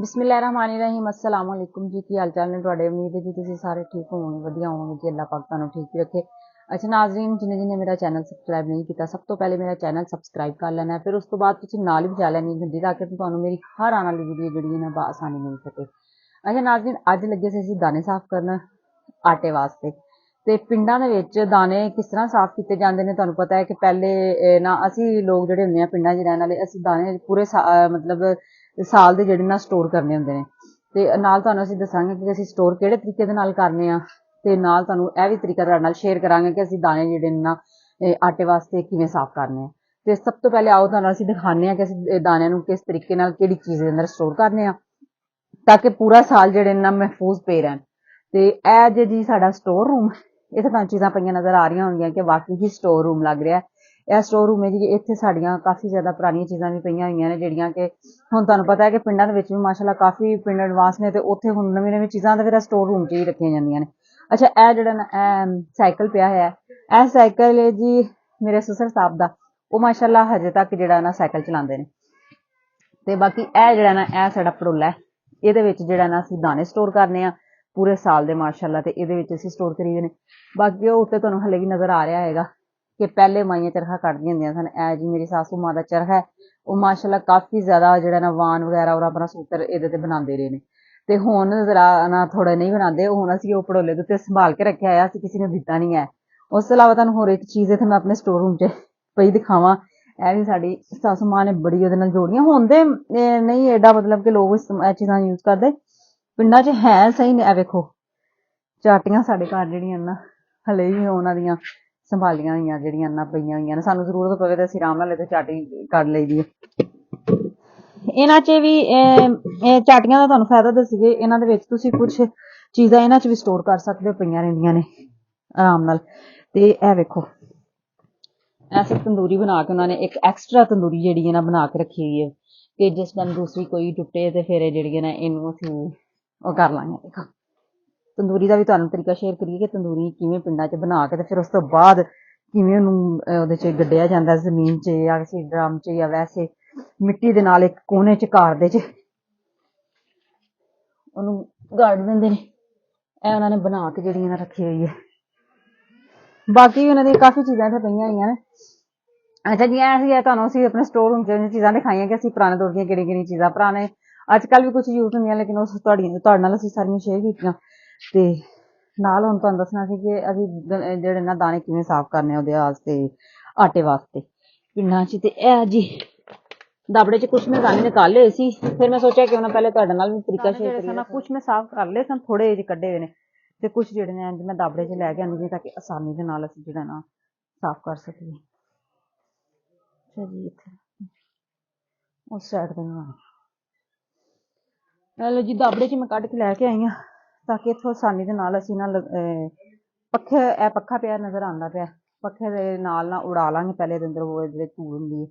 बिस्मिल्लाहिर्रहमानिर्रहीम अस्सलाम वालेकुम जी की हाल चाल ने तुहाडे उम्मीद है जी तुसीं सारे ठीक होवोगे वधिया होवोगे जी अल्लाह पाक तुहानू ठीक ही रखे। अच्छा नाज़रीन जिन्हें मेरा चैनल सबसक्राइब नहीं किया सब तो पहले मेरा चैनल सबसक्राइब कर लेना है फिर उस तो बाद तुसीं नाल ही बजा लैनी घंटी ताकि तुहानू मेरी हर आने वाली वीडियो जिहड़ी है बआसानी मिल सके। अच्छा नाज़रीन अज लगे सी दाने साफ करन आटे वास्ते ते पिंडां दे विच दाने किस तरह साफ किए जाते हैं तुहानू पता है कि पहले ना असी लोग जिहड़े हुंदे आ पिंडां च रहण वाले असी दाने पूरे मतलब साल दे जिहड़े ना स्टोर करने हुंदे ने ते नाल तुहानू असीं दस्सांगे कि असीं स्टोर किहड़े तरीके दे नाल करने आ ते नाल तुहानू इह वी तरीका तुहाडे नाल शेयर करांगे कि असीं दाने जिहड़े ना आटे वास्ते किवें साफ करने आ। ते सब तो पहले आओ तुहानू असीं दिखाने आ कि असीं दाणियां नू किस तरीके नाल किहड़ी चीज़ दे अंदर स्टोर करने आ ताकि पूरा साल जिहड़े ना महफूज पे रहन। ते इह जे जी साडा स्टोर रूम इत्थे तुहानू चीज़ां पईयां नज़र आ रहीआं होणगीआं कि वाकई ही स्टोर रूम लग रिहा है। यह स्टोर रूम है जी इत्थे साडियां काफ़ी ज़्यादा पुरानियां चीज़ां भी पईयां होईयां ने जिहड़ियां कि हुण तुहानू पता है कि पिंडां दे विच वी माशाअल्लाह काफ़ी पिंड एडवांस ने ते उत्थे हुण नवीं नवीं चीज़ां ते फिर स्टोर रूम च ही रखियां जांदियां ने। अच्छा इह जिहड़ा ना साइकिल पिया होया है इह साइकिल जी मेरे ससुर साहब दा ओह् माशाअल्लाह हजे तक जिहड़ा ना साइकिल चलांदे ने ते बाकी इह जिहड़ा ना इह साडा पड़ोला है इहदे विच जिहड़ा ना असीं दाने स्टोर करने आ पूरे साल दे माशाअल्लाह ते इहदे विच असीं स्टोर करी दे ने। बाकी ओह उत्ते तुहानू हले भी नज़र आ रिहा होएगा कि पहले माइयां चरखा कड्डदियां हुंदियां सन इह जी मेरी सासू मां दा चरखा है ओह माशाअल्लाह काफ़ी ज़्यादा जिहड़ा ना वान वगैरा और अपना सूतर इहदे ते बनांदे रहे ने ते हुण जरा ना थोड़े नहीं बनांदे हुण असीं ओह पड़ोले दे उत्ते संभाल के रखेआ होया असीं किसी नू दित्ता नहीं है। उस तो इलावा तुहानू होर इक चीज़ इत्थे मैं अपने स्टोर रूम च पई दिखावां इह वी साडी सासू मां ने बड़ी ओहदे नाल जोड़ियां हुण ते नहीं एडा मतलब कि लोग इह चीज़ां यूज़ करदे पिंडां च है सही ने इह वेखो चाटियां साडे घर जिहड़ियां ना हले भी उहनां दियां संभालियां होईयां जिहड़ियां ना पईयां होईयां ने सानू जरूरत पवे ते असीं आराम नाल इत्थे चाटी कड्ड लईदी है। इन्हां च भी चाटियां दा तुहानू फायदा दस्सीए इन्हां दे विच तुसीं कुछ चीज़ां इन्हां च भी स्टोर कर सकदे हो पईयां रहिंदियां ने आराम नाल। ते इह वेखो ऐसी तंदूरी बना के उन्होंने एक एक्सट्रा तंदूरी जिहड़ी है ना बना के रखी हुई है कि जिस टाइम दूसरी कोई टुटे ते फिर जिहड़ी है ना इनू असीं ओह कर लांगे। देखो तंदूरी का भी तुहानू तरीका शेयर करिए कि तंदूरी किवें पिंडां च बना के ते फिर उस तो बाद किवें ओनू ओहदे च गड्ढिया जांदा जमीन च या किसी ड्रम च या वैसे मिट्टी दे नाल इक कोने च घर दे च ओनू गाड़ दिंदे ने इह उन्होंने बना के जिहड़ी ना रखी हुई है। बाकी उन्हां दी काफ़ी चीज़ां इत्थे पईयां होईयां ने। अच्छा जियां असीं तुहानू असीं अपने स्टोर रूम च चीज़ां दिखाइयां कि असीं पुराने दौर दियां केह्ड़ियां चीज़ां पुराने अजकल भी कुछ यूज़ होंदियां लेकिन ओह तुहाडे नाल असीं सारियां शेयर कीतियां ते नाल हुण तुहानू दस्सना सी कि असीं जिहड़े ना दाने किवें साफ करने ओहदे वास्ते आटे वास्ते पिंडां च ते इह जी दाबड़े च कुछ मैं दाने निकाले सी फिर मैं सोचा क्यों ना पहले तुहाडे नाल भी तरीका शेयर करिए कुछ मैं साफ कर ले सन थोड़े जे कड्ढे दे ने ते कुछ जिहड़े ने मैं दाबड़े च लै के आनी ताकि आसानी दे नाल असीं जिहड़ा ना साफ कर सकीए। अच्छा जी इत्थे उस साइड ते लो जी दाबड़े च मैं कड्ढ के लै के आई आं ताकि इत्थों आसानी दे नाल असीं ना पक्खे पक्खा पिया नज़र आंदा पिया पक्खे दे नाल ना उड़ा लांगे पहले इहदे अंदर ओह जिहड़ी धूड़ हुंदी है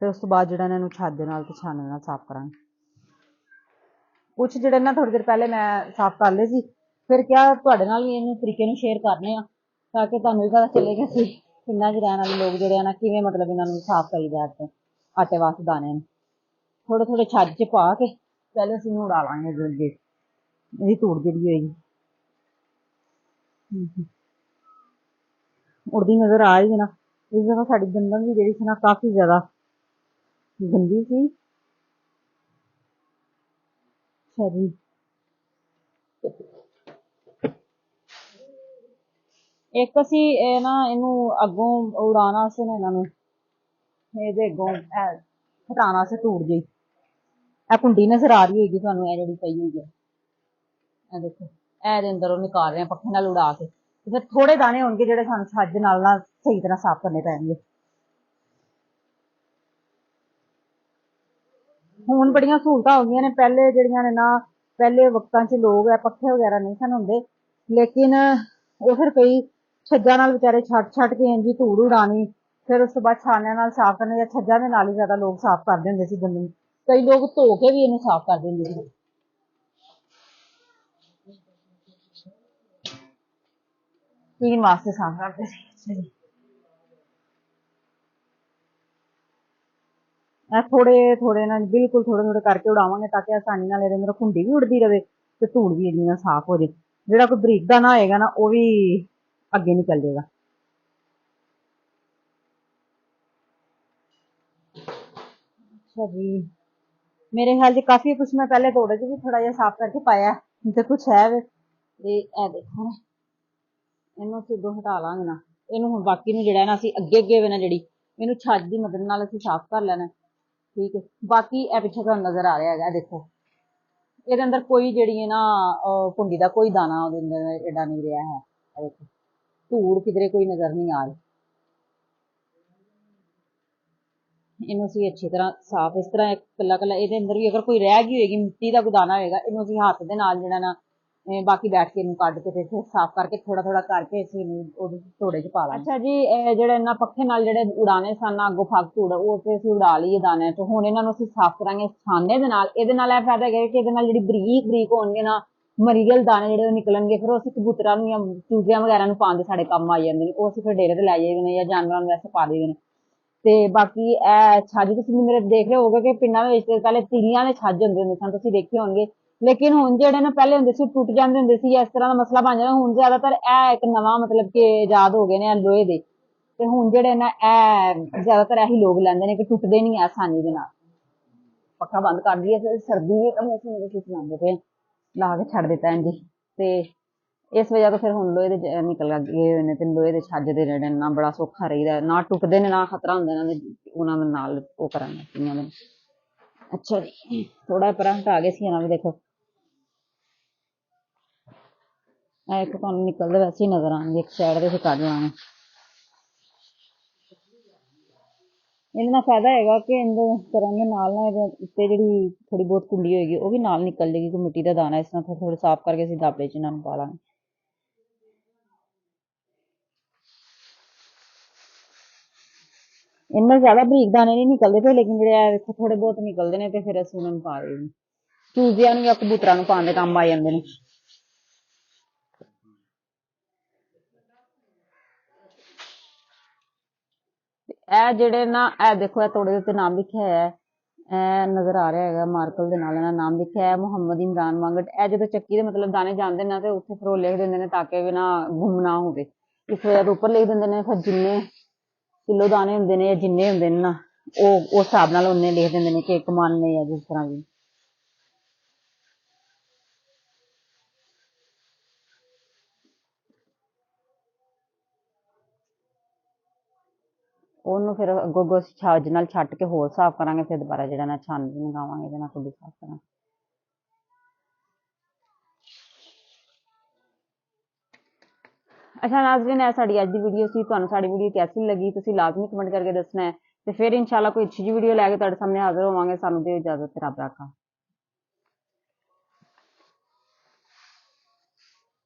फिर उस तो बाद जिहड़ा इहनू छज्ज दे नाल ते छानने नाल साफ करांगे। कुछ जिहड़े ना थोड़ी देर पहले मैं साफ कर लए सी फिर क्या तुहाडे नाल भी इन्हू तरीके नू शेयर करने आ ताकि तुहानू भी पता चले कि असीं पिंडां च रहण वाले लोग जिहड़े ना किवें मतलब इन्हां नू साफ करीदा आटे वास्ते दाने थोड़े थोड़े छज्ज च पा के पहले असीं इहनू उड़ा लांगे अग्गे इहदी धूड़ जिहड़ी होएगी उड़दी नज़र आ रही है ना इस दफा साडी गंदम भी जिहड़ी सी ना काफ़ी ज़्यादा गंदी सी। अच्छा जी एक असीं ना इनू अग्गों उड़ाउण वास्ते ना इन्हां नू ਇਹਦੇ ਅੱਗੋਂ ਹਟਾਉਣਾ ਸੀ ਧੂੜ ਜਿਹੀ ਇਹ ਕੁੰਡੀ ਨਜ਼ਰ ਆ ਰਹੀ ਹੋਏਗੀ ਤੁਹਾਨੂੰ ਇਹ ਜਿਹੜੀ ਪਈ ਹੋਈ ਹੈ ਇਹ ਦੇਖੋ ਇਹਦੇ ਅੰਦਰ ਉਹ ਨਿਕਾਲ ਰਹੇ ਆ ਪੱਖੇ ਨਾਲ ਉਡਾ ਕੇ ਤੇ ਫਿਰ ਥੋੜੇ ਦਾਣੇ ਹੋਣਗੇ ਜਿਹੜੇ ਸਾਨੂੰ ਛੱਜ ਨਾਲ ਨਾ ਸਹੀ ਤਰ੍ਹਾਂ ਸਾਫ਼ ਕਰਨੇ ਪੈਣਗੇ। ਹੁਣ ਬੜੀਆਂ ਸਹੂਲਤਾਂ ਹੋ ਗਈਆਂ ਨੇ ਪਹਿਲੇ ਜਿਹੜੀਆਂ ਨੇ ਨਾ ਪਹਿਲੇ ਵਕਤਾਂ 'ਚ ਲੋਕ ਇਹ ਪੱਖੇ ਵਗੈਰਾ ਨਹੀਂ ਸਨ ਹੁੰਦੇ ਲੇਕਿਨ ਉਹ ਫਿਰ ਕਈ ਛੱਜਾਂ ਨਾਲ ਵਿਚਾਰੇ ਛੱਡ ਕੇ ਇੰਝ ਧੂੜ ਉਡਾਣੀ फिर उस तो बाद छानने नाल साफ करने या छज्जा दे नाल ही ज्यादा लोग साफ करदे हुंदे सी गंदम कई लोग धो के भी इहनू साफ करदे हुंदे सी पीण वास्ते साफ करदे सी। ਥੋੜੇ ਥੋੜੇ ਨਾਲ ਬਿਲਕੁਲ ਥੋੜੇ ਥੋੜੇ ਕਰਕੇ ਉਡਾਵਾਂਗੇ ਤਾਂ ਕਿ ਆਸਾਨੀ ਨਾਲ ਇਹਦੇ ਅੰਦਰ ਖੁੰਡੀ ਵੀ ਉੜਦੀ ਰਵੇ ਤੇ ਧੂੜ ਵੀ ਇਹਦੀ ਨਾਲ ਸਾਫ਼ ਹੋ ਜੇ। ਜਿਹੜਾ ਕੋਈ ਬਰੀਕ ਦਾਣਾ ਹੋਏਗਾ ਨਾ ਉਹ ਵੀ ਅੱਗੇ ਨਿਕਲ ਜਾਏਗਾ। ਅੱਛਾ ਜੀ, ਮੇਰੇ ਖਿਆਲ 'ਚ ਕਾਫੀ ਕੁਛ ਮੈਂ ਪਹਿਲੇ ਤੋੜੇ 'ਚ ਵੀ ਥੋੜਾ ਜਿਹਾ ਸਾਫ਼ ਕਰਕੇ ਪਾਇਆ ਤੇ ਕੁਛ ਹੈ ਵੇ ਤੇ ਇਹ ਦੇਖੋ ਨਾ, ਇਹਨੂੰ ਅਸੀਂ ਅੱਗੋਂ ਹਟਾ ਲਾਂਗੇ ਨਾ। ਇਹਨੂੰ ਹੁਣ ਬਾਕੀ ਨੂੰ ਜਿਹੜਾ ਨਾ ਅਸੀਂ ਅੱਗੇ ਅੱਗੇ ਵੇ ਨਾ ਜਿਹੜੀ ਇਹਨੂੰ ਛੱਜ ਦੀ ਮਦਦ ਨਾਲ ਅਸੀਂ ਸਾਫ਼ ਕਰ ਲੈਣਾ। ਠੀਕ ਹੈ, ਬਾਕੀ ਇਹ ਪਿੱਛੇ ਤੁਹਾਨੂੰ ਨਜ਼ਰ ਆ ਰਿਹਾ ਹੈਗਾ, ਦੇਖੋ ਇਹਦੇ ਅੰਦਰ ਕੋਈ ਜਿਹੜੀ ਹੈ ਨਾ ਭੁੰਡੀ ਦਾ ਕੋਈ ਦਾਣਾ ਉਹਦੇ ਅੰਦਰ ਏਡਾ ਨਹੀਂ ਰਿਹਾ ਹੈ। ਇਹ ਦੇਖੋ ਧੂੜ ਕਿਧਰੇ ਕੋਈ ਨਜ਼ਰ ਨਹੀਂ ਆ ਰਹੀ। ਇਹਨੂੰ ਅਸੀਂ ਅੱਛੀ ਤਰ੍ਹਾਂ ਸਾਫ਼ ਇਸ ਤਰ੍ਹਾਂ ਕੱਲਾ ਕੱਲਾ ਇਹਦੇ ਅੰਦਰ ਵੀ ਅਗਰ ਕੋਈ ਰਹਿ ਗਈ ਹੋਏਗੀ ਮਿੱਟੀ ਦਾ ਕੋਈ ਦਾਣਾ ਹੋਏਗਾ ਇਹਨੂੰ ਅਸੀਂ ਹੱਥ ਦੇ ਨਾਲ ਜਿਹੜਾ ਨਾ ਬਾਕੀ ਬੈਠ ਕੇ ਇਹਨੂੰ ਕੱਢ ਕੇ ਤੇ ਫਿਰ ਸਾਫ਼ ਕਰਕੇ ਥੋੜਾ ਥੋੜਾ ਕਰਕੇ ਅਸੀਂ ਇਹਨੂੰ ਉਹਦੇ ਧੋੜੇ 'ਚ ਪਾ ਲਾਂਗੇ। ਅੱਛਾ ਜੀ, ਜਿਹੜੇ ਇਹਨਾਂ ਪੱਖੇ ਨਾਲ ਜਿਹੜੇ ਉਡਾਣੇ ਸਨ ਅੱਗੋਂ ਫੱਗ ਧੂੜ ਉਹ ਤੇ ਅਸੀਂ ਉਡਾ ਲਈਏ ਦਾਣਿਆਂ 'ਚ। ਹੁਣ ਇਹਨਾਂ ਨੂੰ ਅਸੀਂ ਸਾਫ਼ ਕਰਾਂਗੇ ਛਾਨੇ ਦੇ ਨਾਲ। ਇਹਦੇ ਨਾਲ ਇਹ ਫਾਇਦਾ ਹੈਗਾ ਕਿ ਇਹਦੇ ਨਾਲ ਜਿਹੜੀ ਬਰੀਕ ਬਰੀਕ ਹੋਣਗੇ ਨਾ ਮਰੀਅਲ ਦਾਣੇ ਜਿਹੜੇ ਉਹ ਨਿਕਲਣਗੇ, ਫਿਰ ਉਹ ਅਸੀਂ ਕਬੂਤਰਾਂ ਨੂੰ ਜਾਂ ਚੂਜਿਆਂ ਵਗੈਰਾ ਨੂੰ ਪਾਉਣ ਦੇ ਸਾਡੇ ਕੰਮ ਆ ਜਾਂਦੇ ਨੇ। ਉਹ ਅਸੀਂ ਫਿਰ ਡੇਰੇ ਤੇ ਲੈ ਜਾਈਦੇ ਨੇ ਜਾਂ ਜਾਨਵਰਾਂ ਨੂੰ ਵੈਸੇ ਪਾ ਦਈਦੇ ਨੇ। ਤੇ ਬਾਕੀ ਇਹ ਛੱਜ ਤੁਸੀਂ ਮੇਰੇ ਦੇਖ ਰਹੇ ਹੋਗੇ ਕਿ ਪਿੰਡਾਂ ਵਿੱਚ ਪਹਿਲੇ ਤੀਲੀਆਂ ਦੇ ਛੱਜ ਹੁੰਦੇ ਸਨ, ਤੁਸੀਂ ਦੇਖੇ ਹੋਣਗੇ। ਲੇਕਿਨ ਹੁਣ ਜਿਹੜੇ ਨਾ ਪਹਿਲੇ ਹੁੰਦੇ ਸੀ ਟੁੱਟ ਜਾਂਦੇ ਹੁੰਦੇ ਸੀ, ਇਸ ਤਰ੍ਹਾਂ ਦਾ ਮਸਲਾ ਬਣ ਜਾਂਦਾ। ਹੁਣ ਜ਼ਿਆਦਾਤਰ ਇਹ ਇੱਕ ਨਵਾਂ ਮਤਲਬ ਕਿ ਇਜਾਦ ਹੋ ਗਏ ਨੇ ਲੋਹੇ ਦੇ, ਤੇ ਹੁਣ ਜਿਹੜੇ ਨਾ ਇਹ ਜ਼ਿਆਦਾਤਰ ਇਹੀ ਲੋਕ ਲੈਂਦੇ ਨੇ ਕਿ ਟੁੱਟਦੇ ਨਹੀਂ ਆਸਾਨੀ ਦੇ ਨਾਲ। ਪੱਖਾ ਬੰਦ ਕਰ ਦਈਏ, ਸਰਦੀ ਦਾ ਮੌਸਮ ਵਿੱਚ ਚਲਾਉਂਦੇ ਪਏ ਲਾ ਕੇ ਛੱਡ ਦਿੱਤਾ ਇੰਝ ਤੇ ਇਸ ਵਜ੍ਹਾ ਤੋਂ ਫਿਰ ਹੁਣ ਲੋਹੇ ਦੇ ਨਿਕਲ ਗਏ ਹੋਏ ਨੇ ਤੇ ਲੋਹੇ ਦੇ ਛੱਜ ਦੇ ਜਿਹੜੇ ਨਾ ਬੜਾ ਸੌਖਾ ਰਹੀਦਾ, ਨਾ ਟੁੱਟਦੇ ਨੇ ਨਾ ਖਤਰਾ ਹੁੰਦਾ ਇਹਨਾਂ ਦੇ ਉਹਨਾਂ ਦੇ ਨਾਲ ਉਹ ਕਰਾਂਗੇ ਦੇ। ਅੱਛਾ ਜੀ, ਥੋੜਾ ਪਰਾਂ ਹਟਾ ਗਏ ਸੀ ਇਹਨਾਂ ਵੀ ਦੇਖੋ ਇੱਕ ਤੁਹਾਨੂੰ ਨਿਕਲਦਾ ਵੈਸੇ ਹੀ ਨਜ਼ਰ ਆਉਣਗੇ, ਇੱਕ ਸਾਈਡ ਤੇ ਅਸੀਂ ਕੱਢ ਲਾਂਗੇ। ਇਹਦੇ ਨਾਲ ਫਾਇਦਾ ਹੈਗਾ ਕਿ ਇਹਦੇ ਕਰਨ ਦੇ ਨਾਲ ਨਾ ਇਹਦੇ ਉੱਤੇ ਜਿਹੜੀ ਥੋੜੀ ਬਹੁਤ ਕੁੰਡੀ ਹੋਏਗੀ ਉਹ ਵੀ ਨਾਲ ਨਿਕਲ ਜਾਏਗੀ। ਕੋਈ ਮਿੱਟੀ ਦਾ ਦਾਣਾ ਇਸ ਤਰ੍ਹਾਂ ਥੋੜਾ ਥੋੜਾ ਸਾਫ਼ ਕਰਕੇ ਅਸੀਂ ਦਾਬੜੇ 'ਚ ਇਹਨਾਂ ਨੂੰ ਪਾ ਲਾਂਗੇ। ਇੰਨੇ ਜ਼ਿਆਦਾ ਬਰੀਕ ਦਾਣੇ ਨਹੀਂ ਨਿਕਲਦੇ ਪਏ, ਲੇਕਿਨ ਜਿਹੜੇ ਥੋੜੇ ਬਹੁਤ ਨਿਕਲਦੇ ਨੇ ਤੇ ਫਿਰ ਅਸੀਂ ਉਹਨਾਂ ਨੂੰ ਪਾ ਦੇਈਏ। ਚੂਜਿਆਂ ਨੂੰ ਜਾਂ ਕਬੂਤਰਾਂ ਨੂੰ ਪਾਉਣ ਦੇ ਕੰਮ ਆ ਜਾਂਦੇ ਨੇ। ਇਹ ਜਿਹੜੇ ਨਾ ਇਹ ਦੇਖੋ ਇਹ ਤੋੜੇ ਦੇ ਉੱਤੇ ਨਾਮ ਲਿਖਿਆ ਹੋਇਆ, ਇਹ ਨਜ਼ਰ ਆ ਰਿਹਾ ਹੈਗਾ ਮਾਰਕਲ ਦੇ ਨਾਲ ਇਹਨਾਂ ਨਾਮ ਲਿਖਿਆ ਹੈ ਮੁਹੰਮਦ ਇਮਰਾਨ ਮੰਗਟ। ਇਹ ਜਦੋਂ ਚੱਕੀ ਦੇ ਮਤਲਬ ਦਾਣੇ ਜਾਂਦੇ ਨੇ ਤੇ ਉੱਥੇ ਫਿਰ ਉਹ ਲਿਖ ਦਿੰਦੇ ਨੇ ਤਾਂ ਕਿ ਵੀ ਨਾ ਗੁੰਮ ਨਾ ਹੋਵੇ, ਇਸ ਵਜ੍ਹਾ ਤੋਂ ਉੱਪਰ ਲਿਖ ਦਿੰਦੇ ਨੇ। ਫਿਰ ਜਿੰਨੇ ਕਿਲੋ ਦਾਣੇ ਹੁੰਦੇ ਨੇ ਜਾਂ ਜਿੰਨੇ ਹੁੰਦੇ ਨੇ ਨਾ ਉਹ ਉਸ ਹਿਸਾਬ ਨਾਲ ਉਹਨੇ ਲਿਖ ਦਿੰਦੇ ਨੇ ਕਿ ਇੱਕ ਮਨ ਨੇ ਜਾਂ ਜਿਸ ਤਰ੍ਹਾਂ ਵੀ। ਉਹਨੂੰ ਫਿਰ ਅੱਗੋਂ ਅੱਗੋਂ ਛੱਜ ਨਾਲ ਛੱਟ ਕੇ ਹੋਰ ਸਾਫ਼ ਕਰਾਂਗੇ, ਫਿਰ ਦੁਬਾਰਾ ਜਿਹੜਾ ਨਾ ਛਾਨਣੀ ਲਗਾਵਾਂਗੇ ਇਹਦੇ ਨਾਲ ਖੁੱਲੀ ਸਾਫ਼ ਕਰਾਂਗੇ। ਅੱਛਾ ਨਾਜ਼ਰੀਨ, ਇਹ ਸਾਡੀ ਅੱਜ ਦੀ ਵੀਡੀਓ ਸੀ। ਤੁਹਾਨੂੰ ਸਾਡੀ ਵੀਡੀਓ ਕੈਸੀ ਲੱਗੀ ਤੁਸੀਂ ਲਾਜ਼ਮੀ ਕਮੈਂਟ ਕਰਕੇ ਦੱਸਣਾ ਹੈ ਤੇ ਫਿਰ ਇਨਸ਼ਾਅੱਲਾ ਕੋਈ ਅੱਛੀ ਜਿਹੀ ਵੀਡੀਓ ਲੈ ਕੇ ਤੁਹਾਡੇ ਸਾਹਮਣੇ ਹਾਜ਼ਰ ਹੋਵਾਂਗੇ। ਸਾਨੂੰ ਦਿਓ ਇਜਾਜ਼ਤ, ਰੱਬ ਰਾਖਾ।